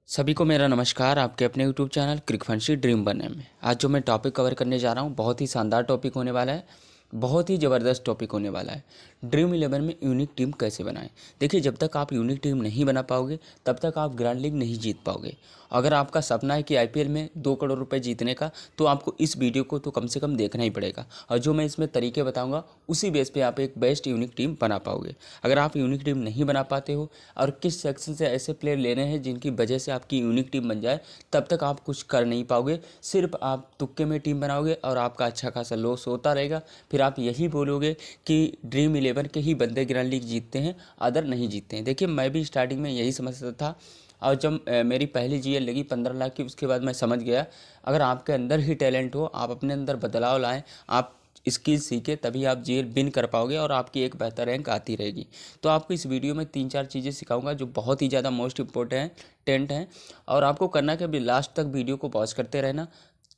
सभी को मेरा नमस्कार। आपके अपने यूट्यूब चैनल क्रिकफंशी ड्रीम बने में आज जो मैं टॉपिक कवर करने जा रहा हूँ बहुत ही शानदार टॉपिक होने वाला है। बहुत ही ज़बरदस्त टॉपिक होने वाला है। ड्रीम 11 में यूनिक टीम कैसे बनाएं। देखिए, जब तक आप यूनिक टीम नहीं बना पाओगे तब तक आप ग्रैंड लीग नहीं जीत पाओगे। अगर आपका सपना है कि आईपीएल में 2 करोड़ रुपए जीतने का, तो आपको इस वीडियो को तो कम से कम देखना ही पड़ेगा। और जो मैं इसमें तरीके बताऊंगा उसी बेस पे आप एक बेस्ट यूनिक टीम बना पाओगे। अगर आप यूनिक टीम नहीं बना पाते हो और किस सेक्शन से ऐसे प्लेयर लेने हैं जिनकी वजह से आपकी यूनिक टीम बन जाए, तब तक आप कुछ कर नहीं पाओगे। सिर्फ आप तुक्के में टीम बनाओगे और आपका अच्छा खासा लॉस होता रहेगा। फिर आप यही बोलोगे कि ड्रीम 11 के ही बंदे ग्रैंड लीग जीतते हैं, अदर नहीं जीतते हैं। देखिए, मैं भी स्टार्टिंग में यही समझता था और जब मेरी पहली जीएल लगी 15 लाख की, उसके बाद मैं समझ गया अगर आपके अंदर ही टैलेंट हो, आप अपने अंदर बदलाव लाएं, आप स्किल सीखे, तभी आप जीएल विन कर पाओगे और आपकी एक बेहतर रैंक आती रहेगी। तो आपको इस वीडियो में 3-4 चीज़ें सिखाऊंगा जो बहुत ही ज़्यादा मोस्ट इम्पोर्टेंट हैं। और आपको करना कि अभी लास्ट तक वीडियो को पॉज करते रहना,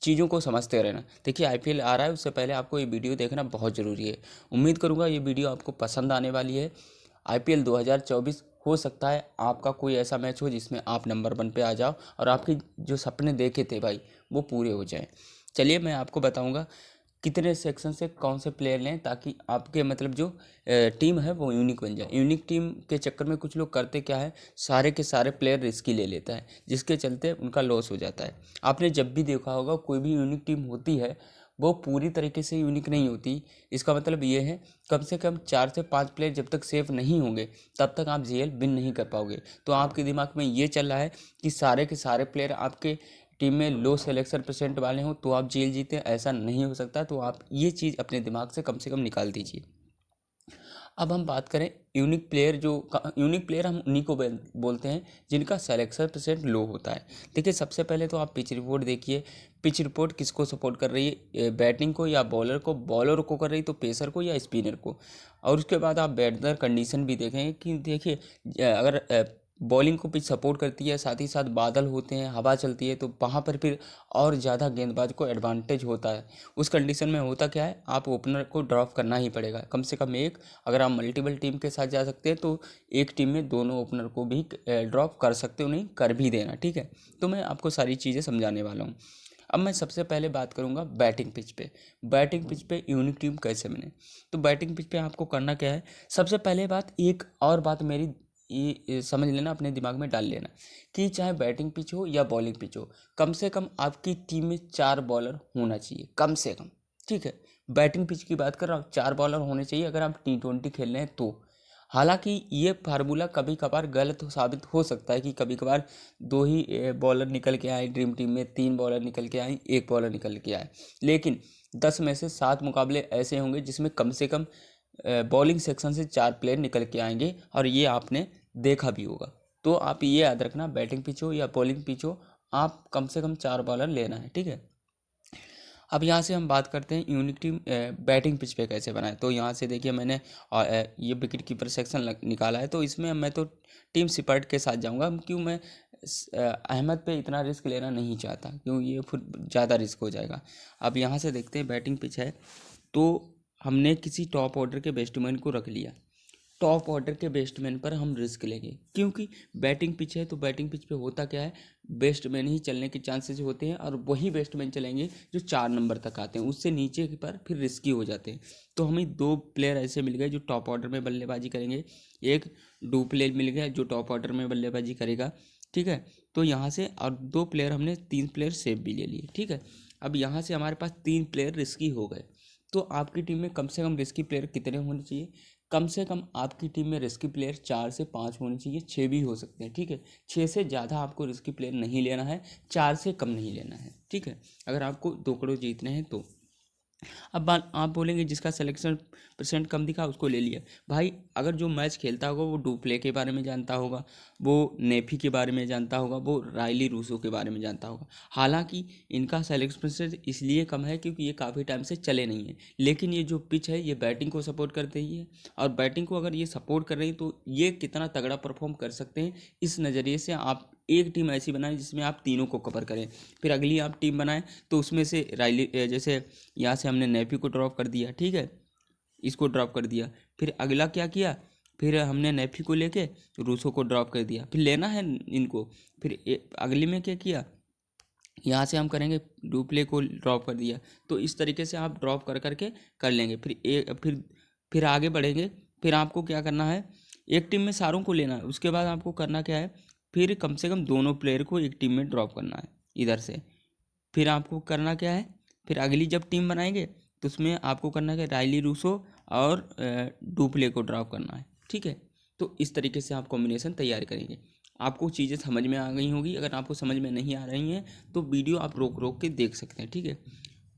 चीज़ों को समझते रहना। देखिए, आईपीएल आ रहा है, उससे पहले आपको ये वीडियो देखना बहुत ज़रूरी है। उम्मीद करूँगा ये वीडियो आपको पसंद आने वाली है। आईपीएल 2024 हो सकता है आपका कोई ऐसा मैच हो जिसमें आप नंबर 1 पे आ जाओ और आपके जो सपने देखे थे भाई वो पूरे हो जाएं। चलिए, मैं आपको बताऊंगा कितने सेक्शन से कौन से प्लेयर लें ताकि आपके मतलब जो टीम है वो यूनिक बन जाए। यूनिक टीम के चक्कर में कुछ लोग करते क्या है, सारे के सारे प्लेयर रिस्की ले लेता है, जिसके चलते उनका लॉस हो जाता है। आपने जब भी देखा होगा कोई भी यूनिक टीम होती है वो पूरी तरीके से यूनिक नहीं होती। इसका मतलब ये है, कम से कम 4 से 5 प्लेयर जब तक सेफ नहीं होंगे तब तक आप जीएल विन नहीं कर पाओगे। तो आपके दिमाग में ये चल रहा है कि सारे के सारे प्लेयर आपके टीम में लो सिलेक्शन परसेंट वाले हों तो आप जेल जीते, ऐसा नहीं हो सकता। तो आप ये चीज़ अपने दिमाग से कम निकाल दीजिए। अब हम बात करें यूनिक प्लेयर, यूनिक प्लेयर हम उन्हीं को बोलते हैं जिनका सिलेक्शन परसेंट लो होता है। देखिए, सबसे पहले तो आप पिच रिपोर्ट देखिए। पिच रिपोर्ट किसको सपोर्ट कर रही है, बैटिंग को या बॉलर को, बॉलर को कर रही तो पेसर को या स्पिनर को। और उसके बाद आप वेदर कंडीशन भी देखेंगे कि देखिए, अगर बॉलिंग को पिच सपोर्ट करती है, साथ ही साथ बादल होते हैं, हवा चलती है, तो वहाँ पर फिर और ज़्यादा गेंदबाज को एडवांटेज होता है। उस कंडीशन में होता क्या है, आप ओपनर को ड्रॉप करना ही पड़ेगा, कम से कम एक। अगर आप मल्टीपल टीम के साथ जा सकते हैं तो एक टीम में दोनों ओपनर को भी ड्रॉप कर सकते हो, नहीं कर भी देना, ठीक है। तो मैं आपको सारी चीज़ें समझाने वाला हूँ। अब मैं सबसे पहले बात करूंगा बैटिंग पिच पे। बैटिंग पिच पे यूनिक टीम कैसे बने। तो बैटिंग पिच पे आपको करना क्या है, सबसे पहले बात, एक और बात मेरी ये समझ लेना, अपने दिमाग में डाल लेना कि चाहे बैटिंग पिच हो या बॉलिंग पिच हो, कम से कम आपकी टीम में 4 बॉलर होना चाहिए, कम से कम, ठीक है। बैटिंग पिच की बात कर रहा हूँ, 4 बॉलर होने चाहिए अगर आप T20 खेल रहे हैं तो। हालांकि ये फार्मूला कभी कभार गलत साबित हो सकता है कि कभी कभार 2 ही बॉलर निकल के आए ड्रीम टीम में, 3 बॉलर निकल के आए, 1 बॉलर निकल के आए। लेकिन 10 में से 7 मुकाबले ऐसे होंगे जिसमें कम से कम बॉलिंग सेक्शन से 4 प्लेयर निकल के आएंगे, और ये आपने देखा भी होगा। तो आप ये याद रखना, बैटिंग पिच हो या बॉलिंग पिच हो, आप कम से कम 4 बॉलर लेना है, ठीक है। अब यहाँ से हम बात करते हैं यूनिक टीम बैटिंग पिच पे कैसे बनाए। तो यहाँ से देखिए, मैंने ये विकेट कीपर सेक्शन निकाला है, तो इसमें मैं तो टीम सिपर्ट के साथ जाऊँगा। क्यों, मैं अहमद पे इतना रिस्क लेना नहीं चाहता, क्यों ये फिर ज़्यादा रिस्क हो जाएगा। अब यहाँ से देखते हैं, बैटिंग पिच है तो हमने किसी टॉप ऑर्डर के बैट्समैन को रख लिया। टॉप ऑर्डर के बैट्समैन पर हम रिस्क लेंगे क्योंकि बैटिंग पिच है। तो बैटिंग पिच पे होता क्या है, बैट्समैन ही चलने के चांसेस होते हैं और वही बैट्समैन चलेंगे जो 4 नंबर तक आते हैं, उससे नीचे पर फिर रिस्की हो जाते हैं। तो हमें 2 प्लेयर ऐसे मिल गए जो टॉप ऑर्डर में बल्लेबाजी करेंगे, एक डू प्लेयर मिल गया जो टॉप ऑर्डर में बल्लेबाजी करेगा, ठीक है। तो यहाँ से और 2 प्लेयर, हमने 3 प्लेयर सेव भी ले लिए, ठीक है। अब यहाँ से हमारे पास 3 प्लेयर रिस्की हो गए। तो आपकी टीम में कम से कम रिस्की प्लेयर कितने होने चाहिए, कम से कम आपकी टीम में रिस्की प्लेयर 4 से 5 होने चाहिए, 6 भी हो सकते हैं, ठीक है। 6 से ज़्यादा आपको रिस्की प्लेयर नहीं लेना है, 4 से कम नहीं लेना है, ठीक है, अगर आपको 2 करोड़ जीतने हैं तो। अब बात, आप बोलेंगे जिसका सिलेक्शन परसेंट कम दिखा उसको ले लिया। भाई, अगर जो मैच खेलता होगा वो डुप्ले के बारे में जानता होगा, वो नेफी के बारे में जानता होगा, वो रायली रूसो के बारे में जानता होगा। हालांकि इनका सिलेक्शन परसेंट इसलिए कम है क्योंकि ये काफ़ी टाइम से चले नहीं हैं, लेकिन ये जो पिच है ये बैटिंग को सपोर्ट कर रही है, और बैटिंग को अगर ये सपोर्ट कर रही है तो ये कितना तगड़ा परफॉर्म कर सकते हैं, इस नज़रिए से आप एक टीम ऐसी बनाएं जिसमें आप तीनों को कवर करें। फिर अगली आप टीम बनाएं तो उसमें से रायली, जैसे यहाँ से हमने नेफी को ड्रॉप कर दिया, ठीक है, इसको ड्रॉप कर दिया। फिर अगला क्या किया, फिर हमने नेफी को लेके रूसो को ड्रॉप कर दिया, फिर लेना है इनको। फिर अगली में क्या किया, यहाँ से हम करेंगे डुप्ले को ड्रॉप कर दिया। तो इस तरीके से आप ड्रॉप कर करके कर लेंगे। फिर आगे बढ़ेंगे। फिर आपको क्या करना है, एक टीम में सारों को लेना है। उसके बाद आपको करना क्या है, फिर कम से कम दोनों प्लेयर को एक टीम में ड्रॉप करना है इधर से। फिर आपको करना क्या है, फिर अगली जब टीम बनाएंगे तो उसमें आपको करना क्या, राइली रूसो और डुप्ले को ड्रॉप करना है, ठीक है। तो इस तरीके से आप कॉम्बिनेशन तैयार करेंगे। आपको चीज़ें समझ में आ गई होगी। अगर आपको समझ में नहीं आ रही हैं तो वीडियो आप रोक रोक के देख सकते हैं, ठीक है।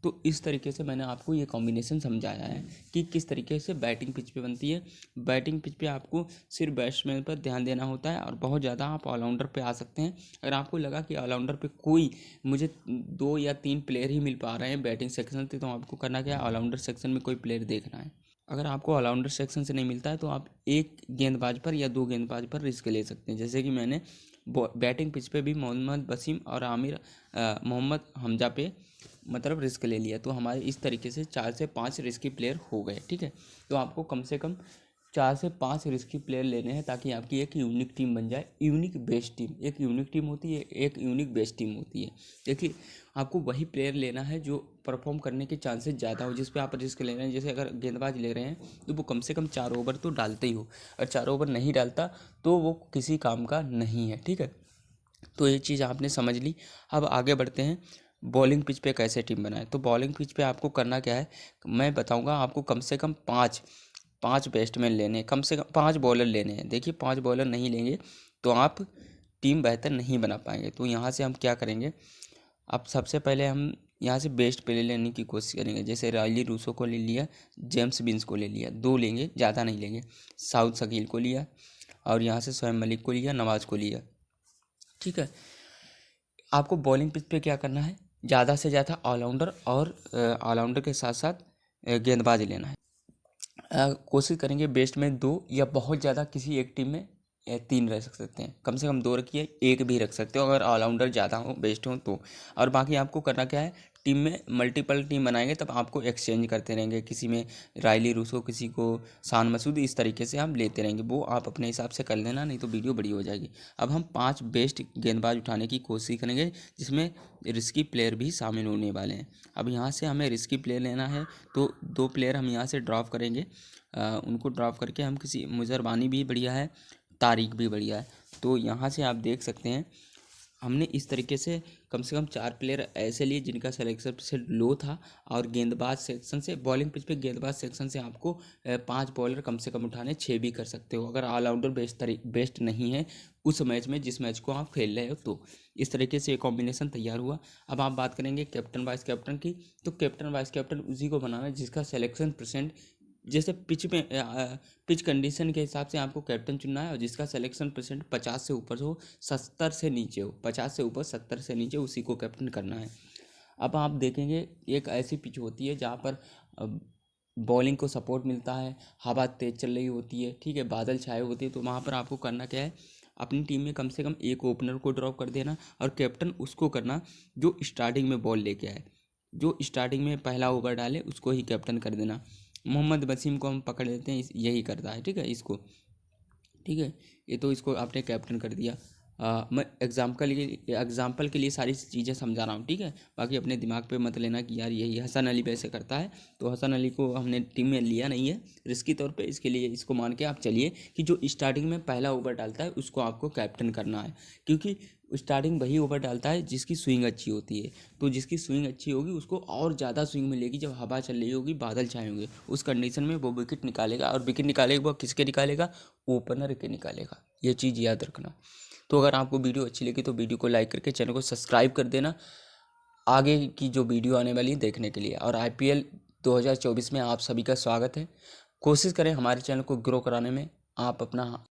तो इस तरीके से मैंने आपको ये कॉम्बिनेशन समझाया है कि किस तरीके से बैटिंग पिच पे बनती है। बैटिंग पिच पे आपको सिर्फ बैट्समैन पर ध्यान देना होता है और बहुत ज़्यादा आप ऑलराउंडर पे आ सकते हैं। अगर आपको लगा कि ऑलराउंडर पे कोई मुझे 2 या 3 प्लेयर ही मिल पा रहे हैं बैटिंग सेक्शन से, तो आपको करना क्या है, ऑलराउंडर सेक्शन में कोई प्लेयर देखना है। अगर आपको ऑलराउंडर सेक्शन से नहीं मिलता है तो आप एक गेंदबाज पर या 2 गेंदबाज पर रिस्क ले सकते हैं। जैसे कि मैंने बैटिंग पिच पे भी मोहम्मद वसीम और मोहम्मद हमजा पे मतलब रिस्क ले लिया। तो हमारे इस तरीके से 4 से 5 रिस्की प्लेयर हो गए, ठीक है। तो आपको कम से कम 4 से 5 रिस्की प्लेयर लेने हैं ताकि आपकी एक यूनिक टीम बन जाए। यूनिक बेस्ट टीम, एक यूनिक टीम होती है, एक यूनिक बेस्ट टीम होती है। देखिए, आपको वही प्लेयर लेना है जो परफॉर्म करने के चांसेस ज़्यादा हो, जिस पे आप रिस्क ले रहे हैं। जैसे अगर गेंदबाज ले रहे हैं तो वो कम से कम 4 ओवर तो डालते ही हो, और 4 ओवर नहीं डालता तो वो किसी काम का नहीं है, ठीक है। तो ये चीज़ आपने समझ ली। अब आगे बढ़ते हैं, बॉलिंग पिच पे कैसे टीम बनाए। तो बॉलिंग पिच पे आपको करना क्या है, मैं बताऊंगा। आपको कम से कम पाँच बैट्समैन लेने हैं, कम से कम 5 बॉलर लेने हैं। देखिए, 5 बॉलर नहीं लेंगे तो आप टीम बेहतर नहीं बना पाएंगे। तो यहाँ से हम क्या करेंगे, अब सबसे पहले हम यहाँ से बेस्ट प्लेयर लेने की कोशिश करेंगे। जैसे राइली रूसो को ले लिया, जेम्स बिन्स को ले लिया, 2 लेंगे, ज़्यादा नहीं लेंगे। साउथ शकील को लिया और यहाँ से शोएब मलिक को लिया, नवाज़ को लिया, ठीक है। आपको बॉलिंग पिच पे क्या करना है, ज़्यादा से ज़्यादा ऑलराउंडर और ऑलराउंडर के साथ साथ गेंदबाज लेना है। कोशिश करेंगे बेस्ट में 2 या बहुत ज़्यादा किसी एक टीम में 3 रह सकते हैं। कम से कम 2 रखिए, 1 भी रख सकते हो अगर ऑलराउंडर ज़्यादा हो, बेस्ट हो तो। और बाकी आपको करना क्या है, टीम में मल्टीपल टीम बनाएंगे तब आपको एक्सचेंज करते रहेंगे। किसी में राइली रूसो, किसी को शान मसूद, इस तरीके से हम लेते रहेंगे। वो आप अपने हिसाब से कर लेना, नहीं तो वीडियो बड़ी हो जाएगी। अब हम 5 बेस्ट गेंदबाज उठाने की कोशिश करेंगे जिसमें रिस्की प्लेयर भी शामिल होने वाले हैं। अब यहाँ से हमें रिस्की प्लेयर लेना है तो 2 प्लेयर हम यहाँ से ड्रॉप करेंगे। उनको ड्रॉप करके हम किसी, मुजरबानी भी बढ़िया है, तारिक भी बढ़िया है। तो यहाँ से आप देख सकते हैं हमने इस तरीके से कम 4 प्लेयर ऐसे लिए जिनका सिलेक्शन परसेंट लो था। और गेंदबाज सेक्शन से, बॉलिंग पिच पे गेंदबाज सेक्शन से आपको 5 बॉलर कम से कम उठाने, 6 भी कर सकते हो अगर ऑलराउंडर बेस्ट नहीं है उस मैच में, जिस मैच को आप खेल रहे हो। तो इस तरीके से एक कॉम्बिनेशन तैयार हुआ। अब आप बात करेंगे कैप्टन वाइस कैप्टन की। तो कैप्टन वाइस कैप्टन उसी को बनाना है जिसका सिलेक्शन परसेंट, जैसे पिच कंडीशन के हिसाब से आपको कैप्टन चुनना है और जिसका सिलेक्शन परसेंट 50 से ऊपर हो, 70 से नीचे हो, 50 से ऊपर 70 से नीचे, उसी को कैप्टन करना है। अब आप देखेंगे एक ऐसी पिच होती है जहाँ पर बॉलिंग को सपोर्ट मिलता है, हवा तेज चल रही होती है, ठीक है, बादल छाए होते हैं। तो वहाँ पर आपको करना क्या है, अपनी टीम में कम से कम एक ओपनर को ड्रॉप कर देना और कैप्टन उसको करना जो स्टार्टिंग में बॉल लेके आए, जो स्टार्टिंग में पहला ओवर डाले उसको ही कैप्टन कर देना। मोहम्मद वसीम को हम पकड़ लेते हैं, यही करता है, ठीक है, इसको, ठीक है। ये तो इसको आपने कैप्टन कर दिया। मैं एग्जाम्पल के लिए सारी चीज़ें समझा रहा हूँ, ठीक है। बाकी अपने दिमाग पे मत लेना कि यार यही हसन अली वैसे करता है। तो हसन अली को हमने टीम में लिया नहीं है रिस्की तौर पे, इसके लिए इसको मान के आप चलिए कि जो स्टार्टिंग में पहला ओवर डालता है उसको आपको कैप्टन करना है। क्योंकि स्टार्टिंग वही ओवर डालता है जिसकी स्विंग अच्छी होती है। तो जिसकी स्विंग अच्छी होगी उसको और ज़्यादा स्विंग मिलेगी जब हवा चल रही होगी, बादल छाए होंगे, उस कंडीशन में वो विकेट निकालेगा। और विकेट निकालेगा वो किसके निकालेगा, ओपनर के निकालेगा। ये चीज़ याद रखना। तो अगर आपको वीडियो अच्छी लगी तो वीडियो को लाइक करके चैनल को सब्सक्राइब कर देना आगे की जो वीडियो आने वाली है देखने के लिए। और IPL 2024 में आप सभी का स्वागत है। कोशिश करें हमारे चैनल को ग्रो कराने में। आप अपना